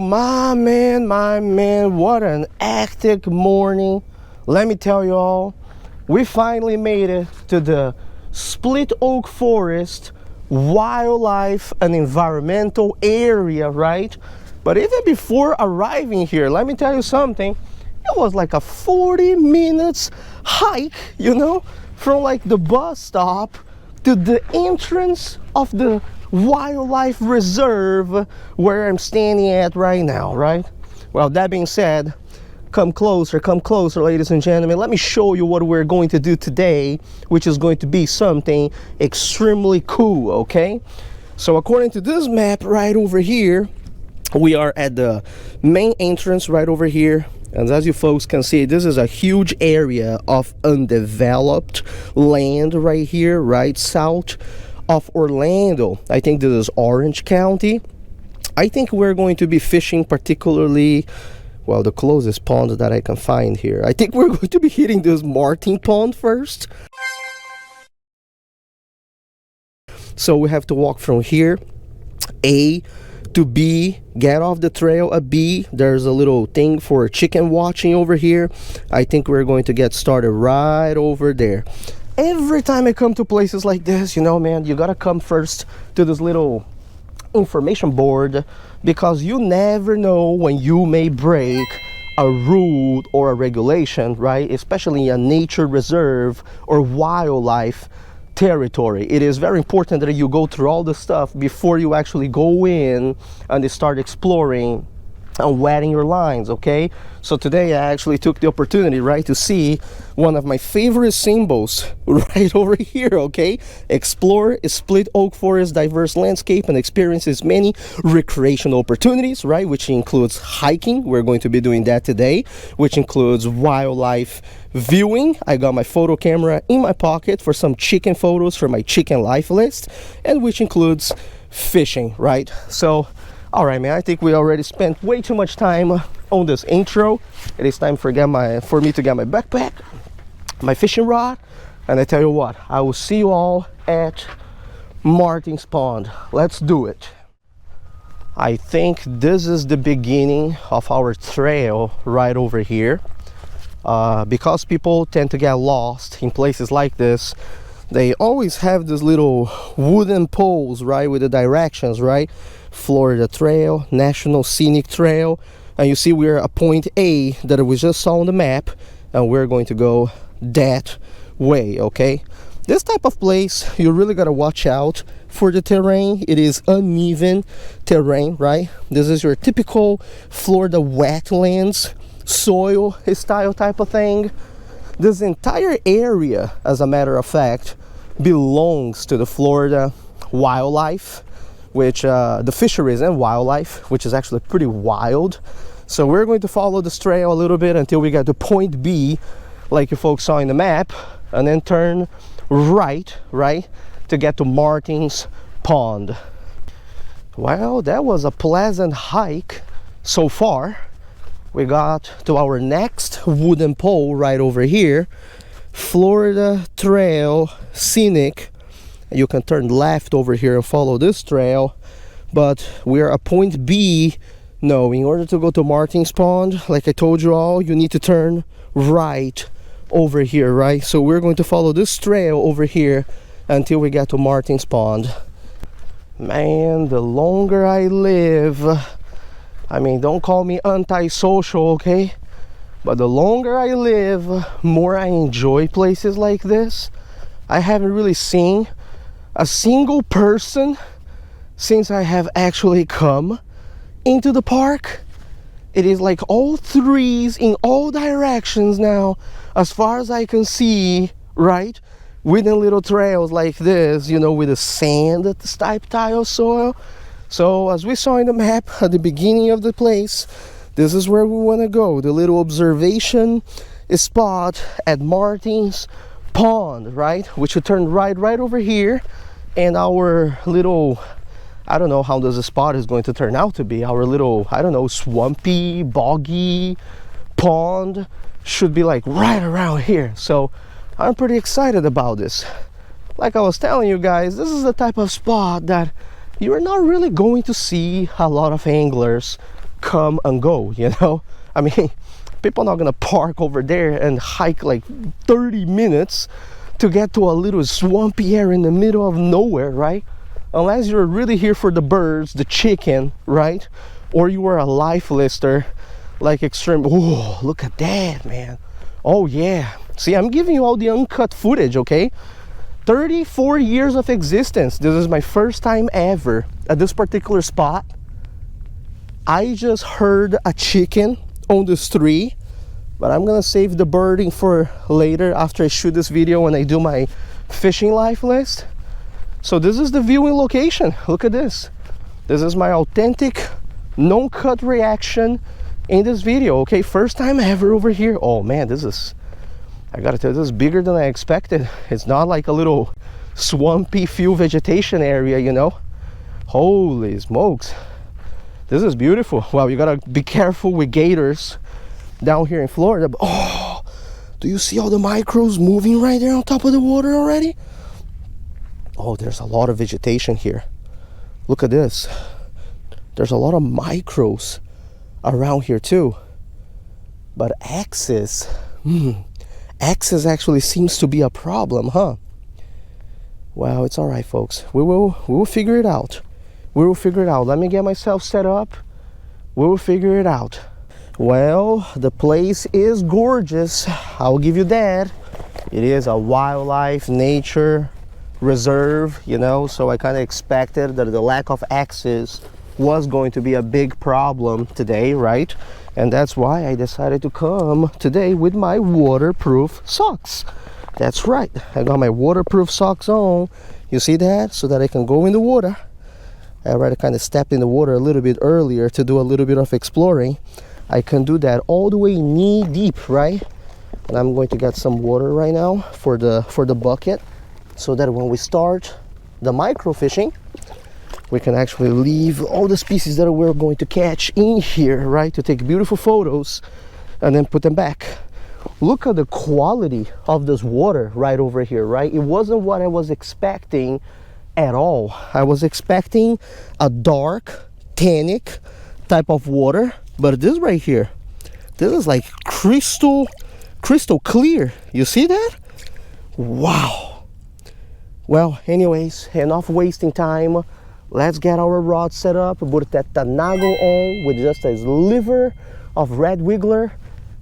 my man, what an hectic morning. Let me tell you all, we finally made it to the Split Oak Forest wildlife and environmental area, right? But even before arriving here, let me tell you something, it was like a 40 minutes hike, you know, from like the bus stop to the entrance of the wildlife reserve where I'm standing at right now, right? Well, that being said, come closer, ladies and gentlemen. Let me show you what we're going to do today, which is going to be something extremely cool, okay? So according to this map right over here, we are at the main entrance right over here. And as you folks can see, this is a huge area of undeveloped land right here, right south of Orlando. I think this is Orange County. I think we're going to be fishing particularly, well, the closest pond that I can find here. I think we're going to be hitting this Martin Pond first. So we have to walk from here, A to B, get off the trail at B. There's a little thing for chicken watching over here. I think we're going to get started right over there. Every time I come to places like this, you know, man, you gotta come first to this little information board, because you never know when you may break a rule or a regulation, right? Especially in a nature reserve or wildlife territory. It is very important that you go through all the stuff before you actually go in and start exploring and wetting your lines, okay? So today I actually took the opportunity, right, to see one of my favorite symbols right over here, okay? Explore Split Oak Forest diverse landscape and experiences many recreational opportunities, right, which includes hiking. We're going to be doing that today, which includes wildlife viewing. I got my photo camera in my pocket for some chicken photos for my chicken life list, and which includes fishing, right? So all right, man, I think we already spent way too much time on this intro. It is time for me to get my backpack, my fishing rod, and I tell you what, I will see you all at Martin's Pond. Let's do it. I think this is the beginning of our trail right over here. Because people tend to get lost in places like this, they always have these little wooden poles, right, with the directions, right? Florida Trail, National Scenic Trail, and you see we're at point A that we just saw on the map, and we're going to go that way, okay? This type of place, you really got to watch out for the terrain. It is uneven terrain, right? This is your typical Florida wetlands soil style type of thing. This entire area, as a matter of fact, belongs to the Florida wildlife, which the fisheries and wildlife, which is actually pretty wild. So we're going to follow this trail a little bit until we get to point B, like you folks saw in the map, and then turn right to get to Martin's Pond. Well, that was a pleasant hike so far. We got to our next wooden pole right over here, Florida Trail Scenic. You can turn left over here and follow this trail, but we're at point B. No, in order to go to Martin's Pond, like I told you all, you need to turn right over here, right? So we're going to follow this trail over here until we get to Martin's Pond. Man, the longer I live, I mean, don't call me antisocial, okay? But the longer I live, more I enjoy places like this. I haven't really seen a single person since I have actually come into the park. It is like all trees in all directions now, as far as I can see, right? Within little trails like this, you know, with the sand type tile soil. So as we saw in the map at the beginning of the place, this is where we want to go, the little observation spot at Martin's Pond, right? Which you turn right over here, and our little, I don't know how this spot is going to turn out to be, our little, I don't know, swampy, boggy pond should be like right around here. So I'm pretty excited about this. Like I was telling you guys, this is the type of spot that you're not really going to see a lot of anglers come and go, you know. I mean, people are not gonna park over there and hike like 30 minutes to get to a little swampy area in the middle of nowhere, right? Unless you're really here for the birds, the chicken, right? Or you are a life lister, like extreme. Oh, look at that, man. Oh yeah. See, I'm giving you all the uncut footage, okay? 34 years of existence. This is my first time ever at this particular spot. I just heard a chicken on this tree, but I'm gonna save the birding for later after I shoot this video when I do my fishing life list. So this is the viewing location. Look at this. This is my authentic non-cut reaction in this video, okay? First time ever over here. Oh man, this is, I gotta tell you, this is bigger than I expected. It's not like a little swampy few vegetation area, you know. Holy smokes, this is beautiful. Well, you gotta be careful with gators down here in Florida. But, oh, do you see all the micros moving right there on top of the water already? Oh, there's a lot of vegetation here. Look at this. There's a lot of micros around here too. But axis, axis actually seems to be a problem, huh? Well, it's all right, folks. We will figure it out. We will figure it out. Let me get myself set up. We will figure it out. Well, the place is gorgeous. I'll give you that. It is a wildlife nature reserve, you know, so I kind of expected that the lack of access was going to be a big problem today, right? And that's why I decided to come today with my waterproof socks. That's right, I got my waterproof socks on. You see that? So that I can go in the water. I already kind of stepped in the water a little bit earlier to do a little bit of exploring. I can do that all the way knee deep, right? And I'm going to get some water right now for the bucket, so that when we start the micro fishing, we can actually leave all the species that we're going to catch in here, right? To take beautiful photos and then put them back. Look at the quality of this water right over here, right? It wasn't what I was expecting at all. I was expecting a dark, tannic type of water, but this right here, this is like crystal clear. You see that? Wow. Well, anyways, enough wasting time. Let's get our rod set up, put that Tanago on with just a sliver of red wiggler,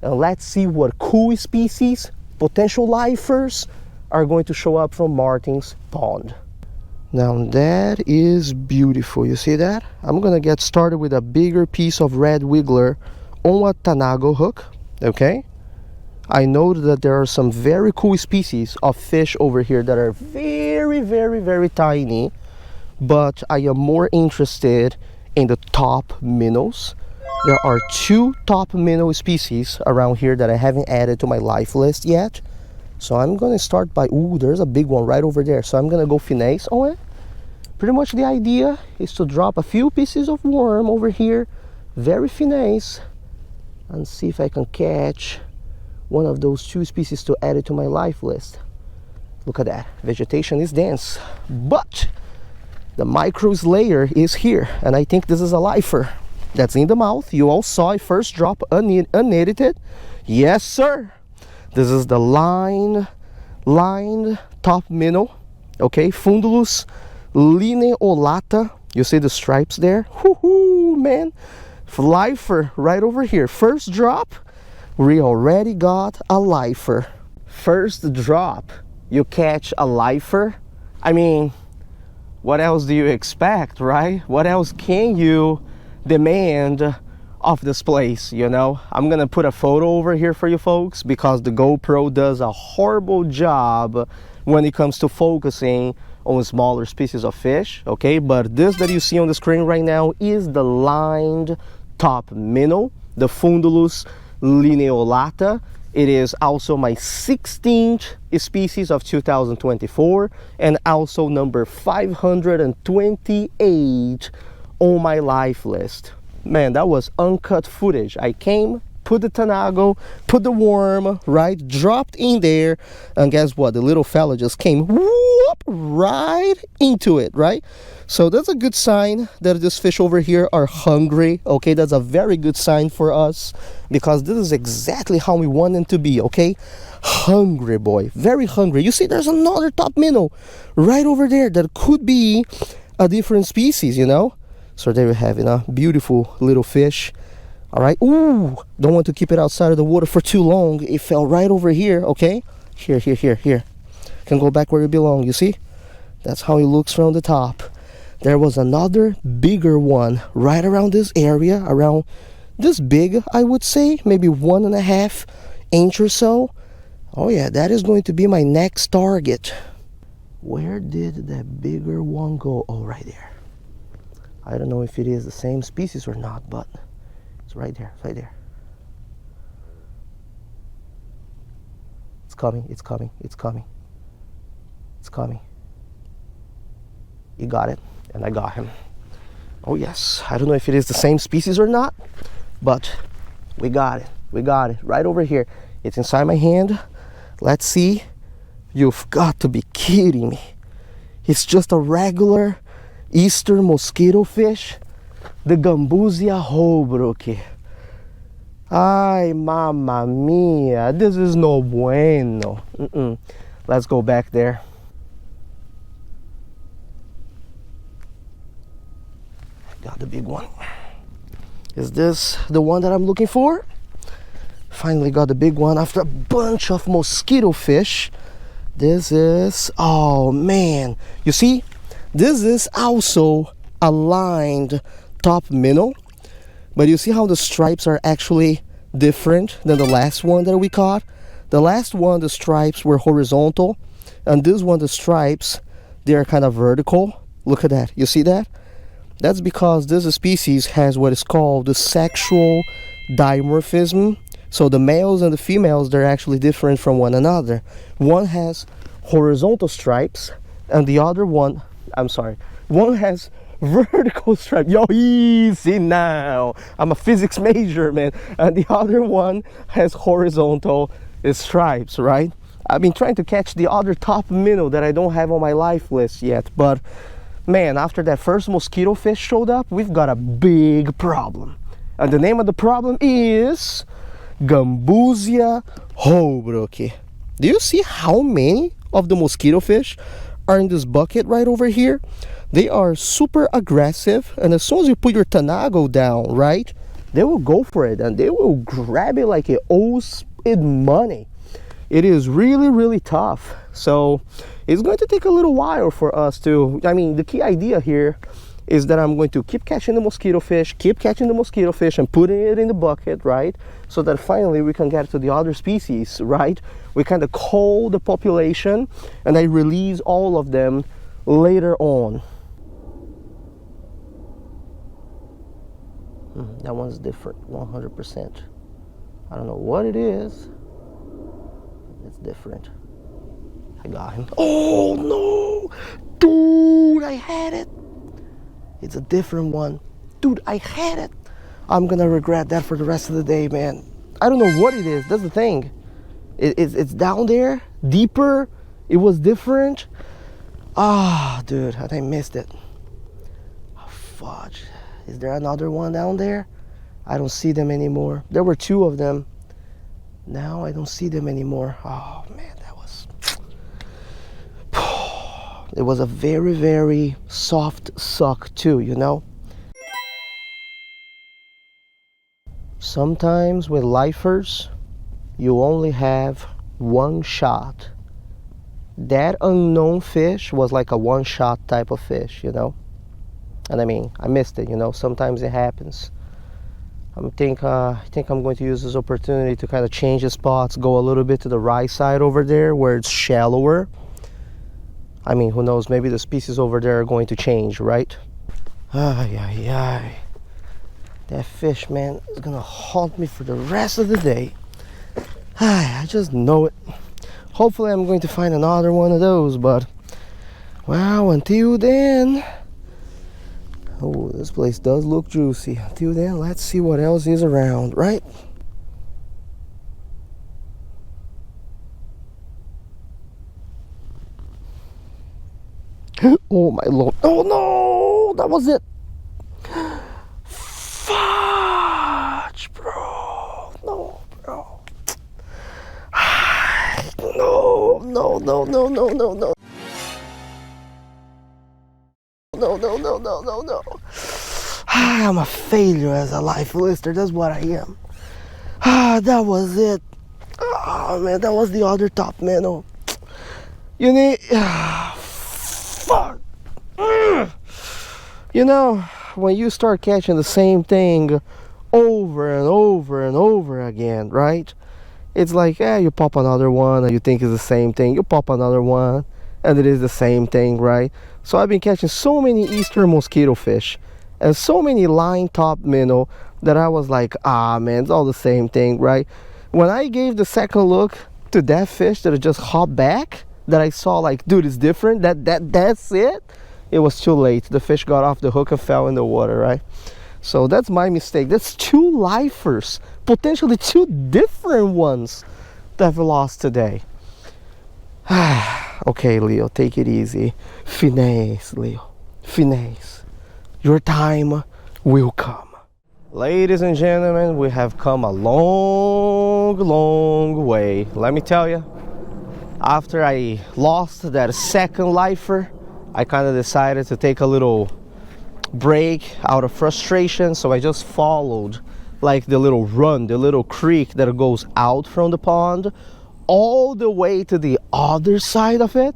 and let's see what cool species, potential lifers, are going to show up from Martin's pond. Now that is beautiful, you see that? I'm gonna get started with a bigger piece of red wiggler on a Tanago hook, okay? I know that there are some very cool species of fish over here that are very, very, very tiny, but I am more interested in the top minnows. There are 2 top minnow species around here that I haven't added to my life list yet. So I'm gonna start by, ooh, there's a big one right over there. So I'm gonna go finesse on it. Pretty much the idea is to drop a few pieces of worm over here, very finesse, and see if I can catch one of those 2 species to add it to my life list. Look at that, vegetation is dense, but the micros layer is here, and I think this is a lifer that's in the mouth. You all saw it first drop unedited. Yes, sir. This is the lined top minnow, okay, Fundulus lineolata. You see the stripes there? Woohoo, man. Lifer right over here. First drop, we already got a lifer. First drop, you catch a lifer. I mean, what else do you expect, right? What else can you demand of this place, you know? I'm gonna put a photo over here for you folks because the GoPro does a horrible job when it comes to focusing on smaller species of fish, okay? But this that you see on the screen right now is the lined top minnow, the Fundulus lineolata. It is also my 16th species of 2024 and also number 528 on my life list. Man, that was uncut footage. I came, put the Tanago, put the worm, right, dropped in there, and guess what? The little fella just came whoop right into it, right? So that's a good sign that these fish over here are hungry. Okay, that's a very good sign for us, because this is exactly how we want them to be. Okay, hungry, boy, very hungry. You see, there's another top minnow right over there that could be a different species, you know. So there we have it, a beautiful little fish. All right. Ooh, don't want to keep it outside of the water for too long. It fell right over here. Okay, here. Can go back where it belongs. You see, that's how it looks from the top. There was another bigger one right around this area, around this big, I would say, maybe 1.5 inch or so. Oh yeah, that is going to be my next target. Where did that bigger one go? Oh, right there. I don't know if it is the same species or not, but it's right there, right there. It's coming. You got it, and I got him. Oh yes, I don't know if it is the same species or not, but we got it. Right over here. It's inside my hand. Let's see. You've got to be kidding me. It's just a regular Eastern mosquito fish, the Gambusia holbrook. Ay, mamma mia, this is no bueno. Let's go back there. Got the big one. Is this the one that I'm looking for? Finally got the big one after a bunch of mosquito fish. This is, oh man, you see, this is also a lined top minnow, but you see how the stripes are actually different than the last one that we caught. The last one, the stripes were horizontal, and this one, the stripes, they are kind of vertical. Look at that, you see that? That's because this species has what is called the sexual dimorphism. So the males and the females, they're actually different from one another. One has horizontal stripes, and the other one, one has vertical stripes. Yo, easy now. I'm a physics major, man. And the other one has horizontal stripes, right? I've been trying to catch the other top minnow that I don't have on my life list yet, but man, after that first mosquito fish showed up, we've got a big problem. And the name of the problem is Gambusia holbrook. Do you see how many of the mosquito fish are in this bucket right over here? They are super aggressive, and as soon as you put your tanago down, right, they will go for it and they will grab it like it owes it money. It is really, really tough. So it's going to take a little while for us to, the key idea here is that I'm going to keep catching the mosquito fish, and putting it in the bucket, right? So that finally we can get to the other species, right? We kind of cull the population and I release all of them later on. That one's different, 100%. I don't know what it is. It's different. I got him. Oh no! Dude, I had it. It's a different one. Dude, I had it. I'm gonna regret that for the rest of the day, man. I don't know what it is. That's the thing. It's down there, deeper. It was different. Ah, dude, I missed it. Oh, fudge. Is there another one down there? I don't see them anymore. There were 2 of them. Now I don't see them anymore. Oh man, that was... It was a very, very soft suck too, you know? Sometimes with lifers, you only have one shot. That unknown fish was like a one-shot type of fish, you know? And I missed it, you know? Sometimes it happens. I think I'm going to use this opportunity to kind of change the spots, go a little bit to the right side over there where it's shallower. Who knows, maybe the species over there are going to change, right? Ay. That fish, man, is gonna haunt me for the rest of the day. I just know it. Hopefully I'm going to find another one of those, but well, until then, oh, this place does look juicy. Until then, let's see what else is around, right? Oh my lord. Oh no, that was it. Fudge, bro. No, bro. No, no, no, no, no, no, no. No, no, no, no, no, no. I'm a failure as a life lister. That's what I am. That was it. Oh man, that was the other top minnow. You need, fuck. You know, when you start catching the same thing over and over and over again, right? It's like, you pop another one and you think it's the same thing. You pop another one and it is the same thing, right? So I've been catching so many eastern mosquito fish and so many line top minnow that I was like, man, it's all the same thing, right? When I gave the second look to that fish that just hopped back, that I saw like, dude, it's different, that's it. It was too late. The fish got off the hook and fell in the water, right? So that's my mistake. That's 2 lifers, potentially 2 different ones that I've lost today. Okay, Leo, take it easy. Finesse, Leo, finesse. Your time will come. Ladies and gentlemen, we have come a long way. Let me tell you, after I lost that second lifer, I kind of decided to take a little break out of frustration. So I just followed like the little run, the little creek that goes out from the pond all the way to the other side of it.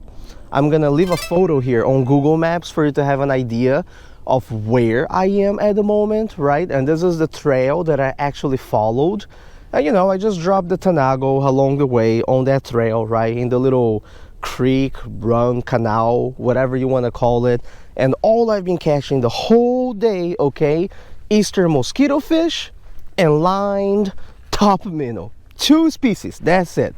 I'm gonna leave a photo here on Google Maps for you to have an idea of where I am at the moment, right? And this is the trail that I actually followed. And you know, I just dropped the Tanago along the way on that trail, right? In the little creek, run, canal, whatever you want to call it. And all I've been catching the whole day, okay, eastern mosquito fish and lined top minnow. 2 species, that's it.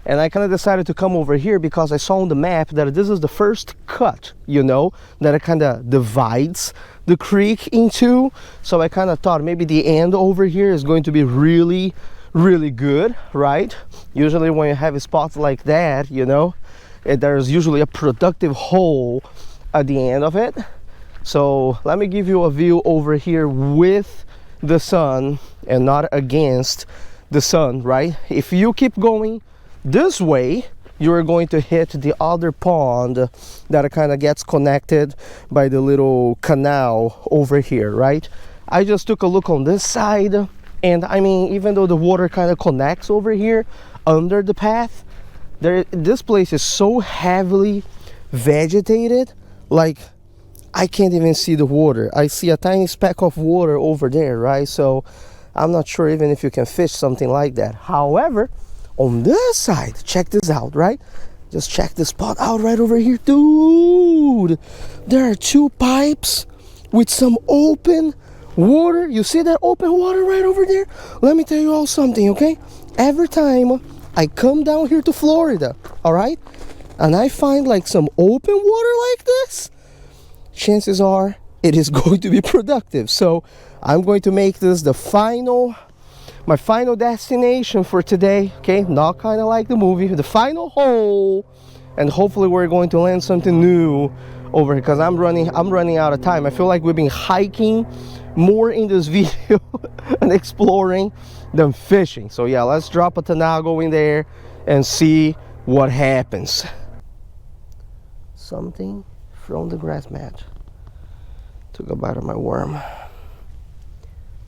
And I kind of decided to come over here because I saw on the map that this is the first cut, you know, that it kind of divides the creek in 2. So I kind of thought maybe the end over here is going to be really good, right? Usually when you have spots like that, you know, there's usually a productive hole at the end of it. So let me give you a view over here with the sun and not against the sun, right? If you keep going this way, you're going to hit the other pond that kind of gets connected by the little canal over here, right? I just took a look on this side, and I mean, even though the water kind of connects over here under the path, this place is so heavily vegetated, like I can't even see the water. I see a tiny speck of water over there, right? So I'm not sure even if you can fish something like that. However, on this side, check this out, right? Just check this spot out right over here. Dude, there are 2 pipes with some open water. You see that open water right over there? Let me tell you all something, okay? Every time I come down here to Florida, all right, and I find like some open water like this, chances are it is going to be productive. So I'm going to make this my final destination for today, okay? Not kind of like the movie, the final hole, and hopefully we're going to land something new over here because I'm running out of time. I feel like we've been hiking more in this video and exploring than fishing. So yeah, let's drop a Tanago in there and see what happens. Something from the grass mat took a bite of my worm.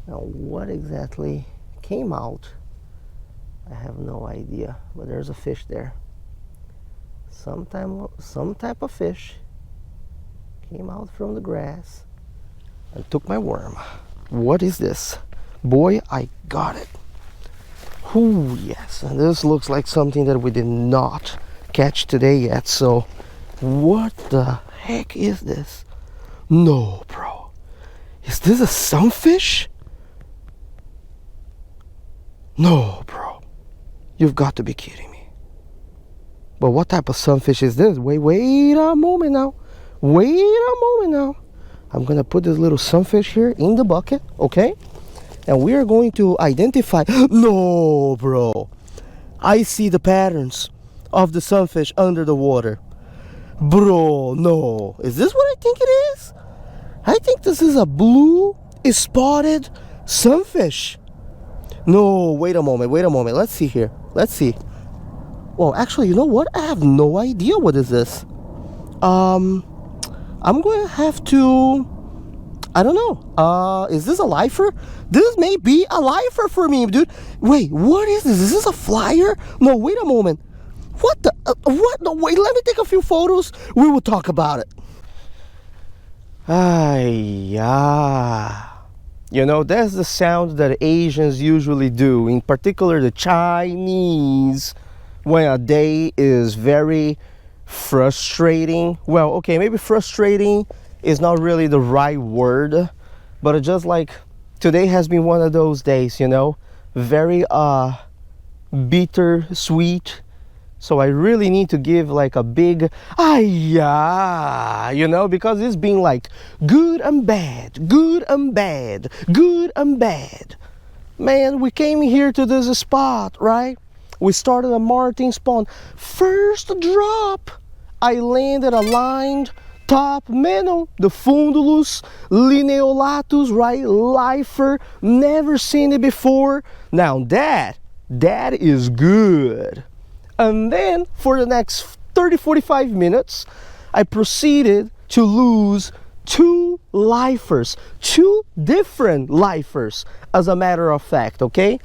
Now what exactly came out, I have no idea, but there's a fish there. Some type of fish came out from the grass and took my worm. What is this? Boy, I got it. Ooh, yes, and this looks like something that we did not catch today yet. So what the heck is this? No, bro, is this a sunfish? No, bro, you've got to be kidding me. But what type of sunfish is this? Wait a moment now. Wait a moment now. I'm gonna put this little sunfish here in the bucket, okay? And we are going to identify. No, bro, I see the patterns of the sunfish under the water. Bro, no. Is this what I think it is? I think this is a blue spotted sunfish. No, wait a moment. Let's see here. Let's see. Well, actually, you know what? I have no idea what is this. I'm going to have to... I don't know. Is this a lifer? This may be a lifer for me, dude. Wait, what is this? Is this a flyer? No, wait a moment. What the... what? No, wait, let me take a few photos. We will talk about it. Yeah. You know, that's the sound that Asians usually do, in particular the Chinese, when a day is very frustrating. Well, okay, maybe frustrating is not really the right word, but it's just like today has been one of those days, you know, very bitter sweet. So I really need to give like a big yeah, you know, because it's been like good and bad, good and bad, good and bad. Man, we came here to this spot, right? We started a martin spawn. First drop, I landed a lined top minnow, the Fundulus lineolatus, right? Lifer, never seen it before. Now that is good. And then for the next 30-45 minutes, I proceeded to lose two lifers, two different lifers, as a matter of fact, okay?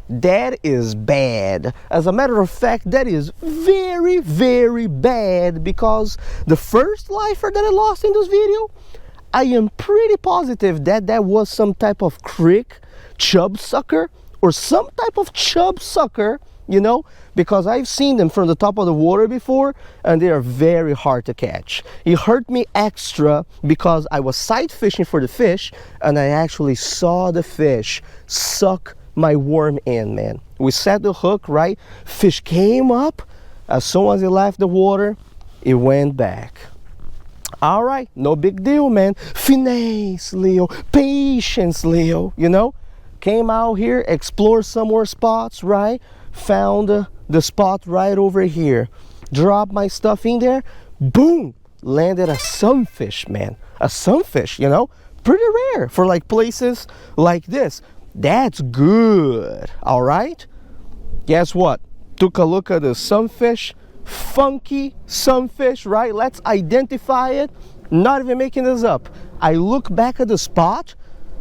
That is bad. As a matter of fact, that is very, very bad, because the first lifer that I lost in this video, I am pretty positive that that was some type of creek chub sucker or some type of chub sucker, you know, because I've seen them from the top of the water before and they are very hard to catch. It hurt me extra because I was sight fishing for the fish and I actually saw the fish suck my worm in, man. We set the hook, right? Fish came up. As soon as it left the water, it went back. All right, no big deal, man. Finesse, Leo. Patience, Leo, you know? Came out here, explored some more spots, right? Found the spot right over here. Dropped my stuff in there. Boom! Landed a sunfish, man. A sunfish, you know? Pretty rare for like places like this. That's good, all right? Guess what? Took a look at the sunfish. Funky sunfish, right? Let's identify it. Not even making this up. I look back at the spot.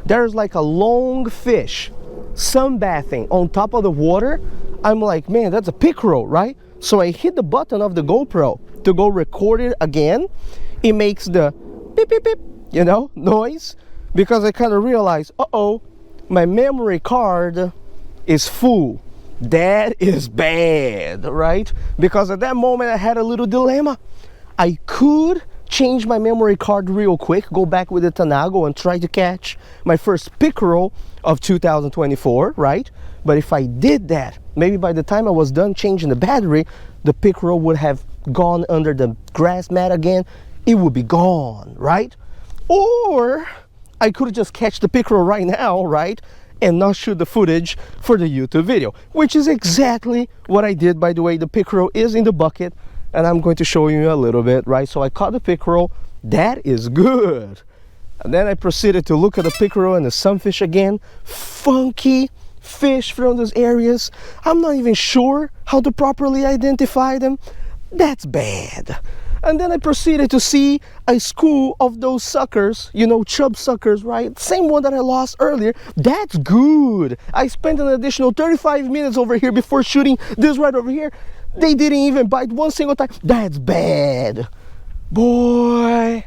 There's like a long fish sunbathing on top of the water. I'm like, man, that's a pickerel, right? So I hit the button of the GoPro to go record it again. It makes the beep, beep, beep, you know, noise, because I kind of realized, uh-oh, my memory card is full. That is bad, right? Because at that moment I had a little dilemma. I could change my memory card real quick, go back with the Tanago and try to catch my first pickerel of 2024, right? But if I did that, maybe by the time I was done changing the battery, the pickerel would have gone under the grass mat again. It would be gone, right? Or I could just catch the pickerel right now, right? And not shoot the footage for the YouTube video, which is exactly what I did. By the way, the pickerel is in the bucket and I'm going to show you a little bit, right? So I caught the pickerel. That is good. And then I proceeded to look at the pickerel and the sunfish again. Funky fish from those areas. I'm not even sure how to properly identify them. That's bad. And then I proceeded to see a school of those suckers, you know, chub suckers, right? Same one that I lost earlier. That's good. I spent an additional 35 minutes over here before shooting this right over here. They didn't even bite one single time. That's bad. Boy,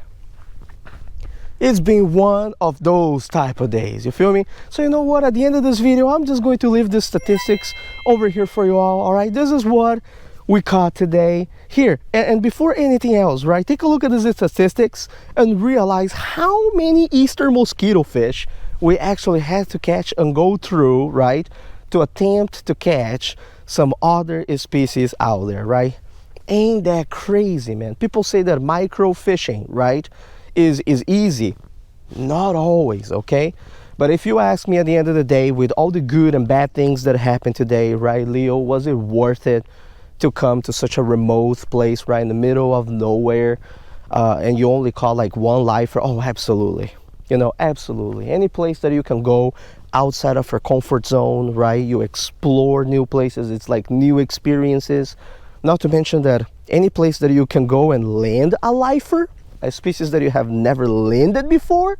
it's been one of those type of days, you feel me? So you know what, at the end of this video, I'm just going to leave the statistics over here for you all right? This is what we caught today here. And before anything else, right, take a look at the statistics and realize how many Easter mosquito fish we actually had to catch and go through, right, to attempt to catch some other species out there, right? Ain't that crazy, man? People say that micro fishing, right, is easy. Not always, okay? But if you ask me at the end of the day, with all the good and bad things that happened today, right, Leo, was it worth it to come to such a remote place right in the middle of nowhere, and you only caught like one lifer. Oh, absolutely. You know, absolutely. Any place that you can go outside of your comfort zone, right? You explore new places. It's like new experiences. Not to mention that any place that you can go and land a lifer, a species that you have never landed before,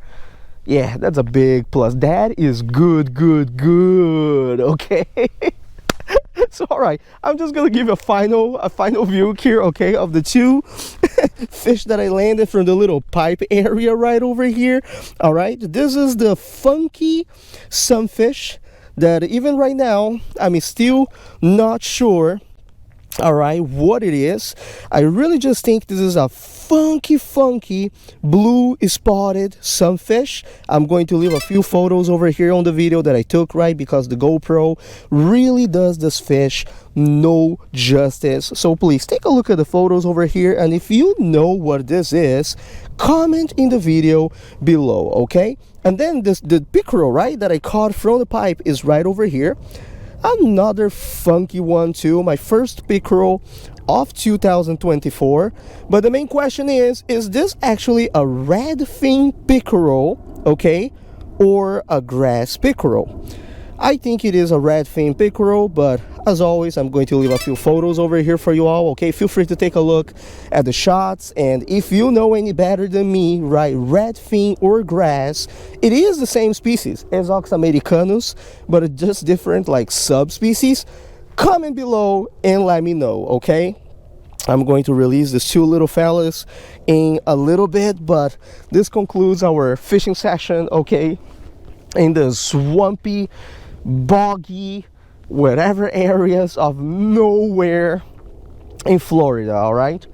yeah, that's a big plus. That is good, good, good. Okay. So all right, I'm just gonna give a final view here, okay, of the two fish that I landed from the little pipe area right over here. All right, this is the funky sunfish that even right now I'm still not sure, all right, what it is. I really just think this is a funky blue spotted sunfish. I'm going to leave a few photos over here on the video that I took, right, because the GoPro really does this fish no justice. So please take a look at the photos over here, and if you know what this is, comment in the video below, okay? And then the pickerel, right, that I caught from the pipe is right over here. Another funky one too, my first pickerel of 2024. But the main question is this actually a redfin pickerel, okay, or a grass pickerel? I think it is a redfin pickerel, but as always, I'm going to leave a few photos over here for you all, okay? Feel free to take a look at the shots, and if you know any better than me, right, redfin or grass, it is the same species as Ox americanus, but it's just different, like, subspecies. Comment below and let me know, okay? I'm going to release these two little fellas in a little bit, but this concludes our fishing session, okay, in the swampy, boggy, whatever areas of nowhere in Florida, all right?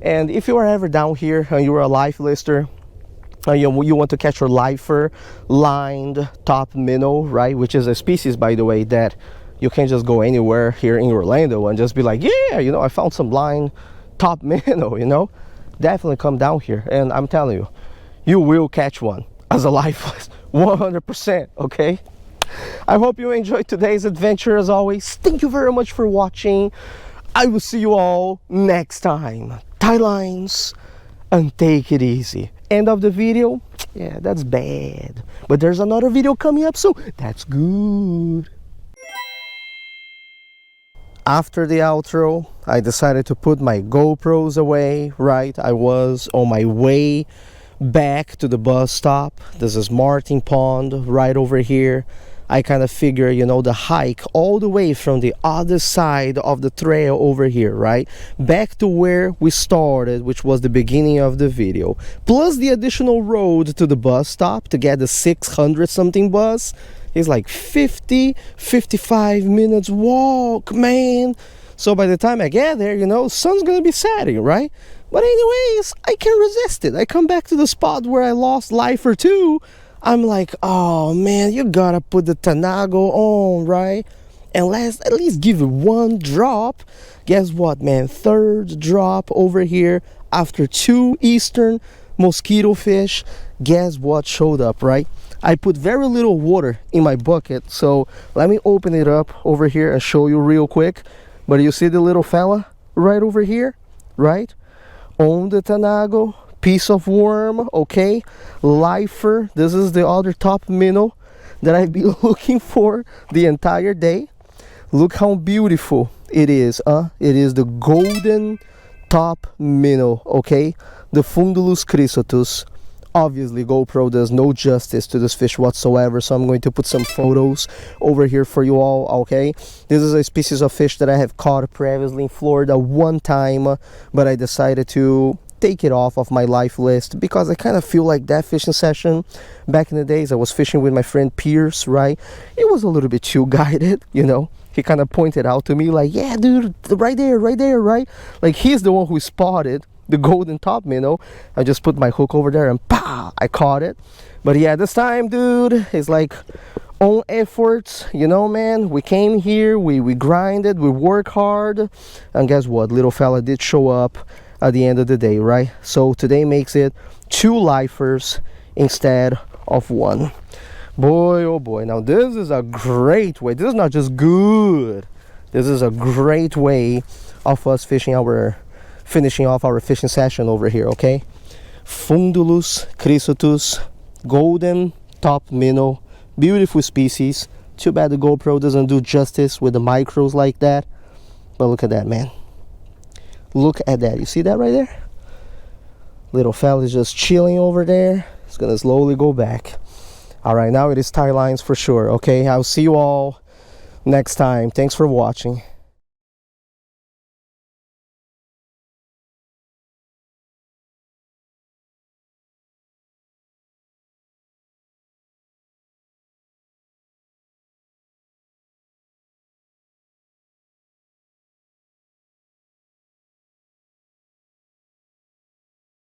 And if you are ever down here and you are a life lister, you want to catch your lifer lined top minnow, right, which is a species, by the way, that you can't just go anywhere here in Orlando and just be like, yeah, you know, I found some line top minnow, you know. Definitely come down here, and I'm telling you, you will catch one as a lifeless, 100%, okay? I hope you enjoyed today's adventure. As always, thank you very much for watching. I will see you all next time. Tie lines and take it easy. End of the video? Yeah, that's bad, but there's another video coming up, so that's good. After the outro, I decided to put my GoPros away, right? I was on my way back to the bus stop. This is Martin Pond right over here. I kind of figure, you know, the hike all the way from the other side of the trail over here, right, back to where we started, which was the beginning of the video, plus the additional road to the bus stop to get the 600 something bus is like 55 minutes walk, man. So by the time I get there, you know, sun's gonna be setting, right? But anyways, I can't resist it. I come back to the spot where I lost lifer 2. I'm like, oh man, you gotta put the Tanago on, right? And at least give it one drop. Guess what, man? Third drop over here after 2 eastern mosquito fish. Guess what showed up, right? I put very little water in my bucket, so let me open it up over here and show you real quick. But you see the little fella right over here, right? On the Tanago. Piece of worm, okay, lifer. This is the other top minnow that I've been looking for the entire day. Look how beautiful it is, it is the golden top minnow, okay, the Fundulus chrysotus. Obviously GoPro does no justice to this fish whatsoever, so I'm going to put some photos over here for you all, okay? This is a species of fish that I have caught previously in Florida one time, but I decided to take it off of my life list because I kind of feel like that fishing session back in the days I was fishing with my friend Pierce, right? It was a little bit too guided, you know. He kind of pointed out to me like, yeah, dude, right there, right? Like he's the one who spotted the golden top minnow. I just put my hook over there and pow, I caught it. But yeah, this time, dude, it's like own efforts, you know, man. We came here, we grinded, we work hard, and guess what? Little fella did show up at the end of the day, right? So today makes it 2 lifers instead of 1. Boy, oh boy. Now this is a great way. This is not just good. This is a great way of us finishing off our fishing session over here, okay? Fundulus chrysotus, golden top minnow, beautiful species. Too bad the GoPro doesn't do justice with the micros like that. But look at that, man. Look at that. You see that right there? Little fella is just chilling over there. It's gonna slowly go back. All right, now it is tie lines for sure, okay? I'll see you all next time. Thanks for watching.